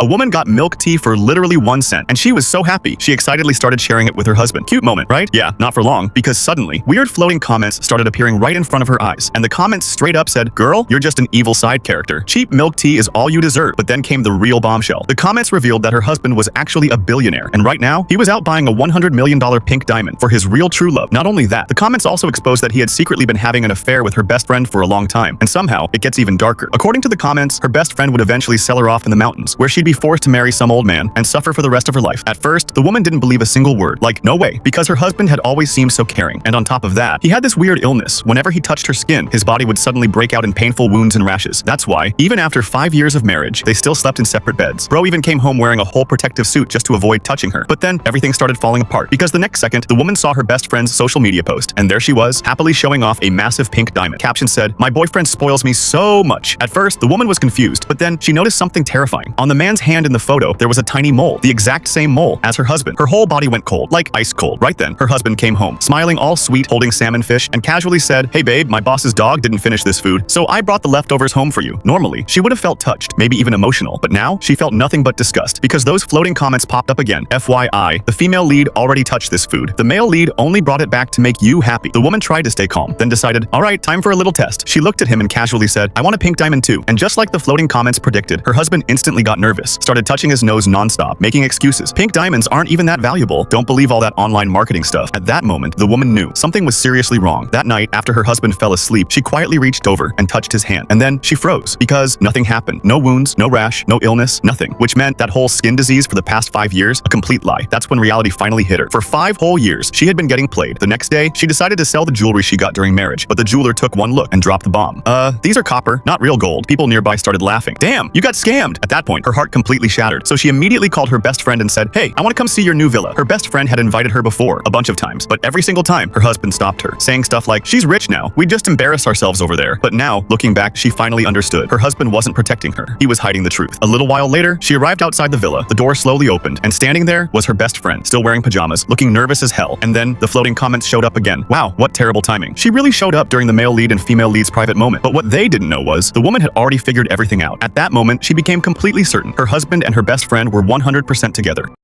A woman got milk tea for literally 1 cent, and she was so happy, she excitedly started sharing it with her husband. Cute moment, right? Yeah, not for long, because suddenly, weird floating comments started appearing right in front of her eyes, and the comments straight up said, "Girl, you're just an evil side character. Cheap milk tea is all you deserve." But then came the real bombshell. The comments revealed that her husband was actually a billionaire, and right now, he was out buying a $100 million pink diamond for his real true love. Not only that, the comments also exposed that he had secretly been having an affair with her best friend for a long time, and somehow, it gets even darker. According to the comments, her best friend would eventually sell her off in the mountains, where she'd be forced to marry some old man and suffer for the rest of her life. At first, the woman didn't believe a single word, like, no way, because her husband had always seemed so caring, and on top of that, he had this weird illness. Whenever he touched her skin, his body would suddenly break out in painful wounds and rashes. That's why, even after 5 years of marriage, they still slept in separate beds. Bro even came home wearing a whole protective suit just to avoid touching her. But then, everything started falling apart, because the next second, the woman saw her best friend's social media post, and there she was, happily showing off a massive pink diamond. Caption said, "My boyfriend spoils me so much." At first, the woman was confused, but then she noticed something terrifying. On the man's hand in the photo, there was a tiny mole, the exact same mole as her husband. Her whole body went cold, like ice cold. Right then, her husband came home, smiling all sweet, holding salmon fish, and casually said, "Hey babe, my boss's dog didn't finish this food, so I brought the leftovers home for you." Normally, she would have felt touched, maybe even emotional, but now she felt nothing but disgust, because those floating comments popped up again. FYI, the female lead already touched this food. The male lead only brought it back to make you happy. The woman tried to stay calm, then decided, all right, time for a little test. She looked at him and casually said, "I want a pink diamond too." And just like the floating comments predicted, her husband instantly got nervous, started touching his nose nonstop, making excuses. Pink diamonds aren't even that valuable. Don't believe all that online marketing stuff. At that moment, the woman knew something was seriously wrong. That night, after her husband fell asleep, she quietly reached over and touched his hand. And then she froze, because nothing happened. No wounds, no rash, no illness, nothing. Which meant that whole skin disease for the past 5 years, a complete lie. That's when reality finally hit her. For 5 whole years, she had been getting played. The next day, she decided to sell the jewelry she got during marriage, but the jeweler took one look and dropped the bomb. These are copper, not real gold." People nearby started laughing. "Damn, you got scammed!" At that point, her heart completely shattered, so she immediately called her best friend and said, "Hey, I want to come see your new villa." Her best friend had invited her before, a bunch of times, but every single time, her husband stopped her, saying stuff like, "She's rich now. We just embarrassed ourselves over there." But now, looking back, she finally understood. Her husband wasn't protecting her. He was hiding the truth. A little while later, she arrived outside the villa. The door slowly opened, and standing there was her best friend, still wearing pajamas, looking nervous as hell. And then, the floating comments showed up again. Wow, what terrible timing. She really showed up during the male lead and female lead's private moment. But what they didn't know was, the woman had already figured everything out. At that moment, she became completely certain her husband and her best friend were 100% together.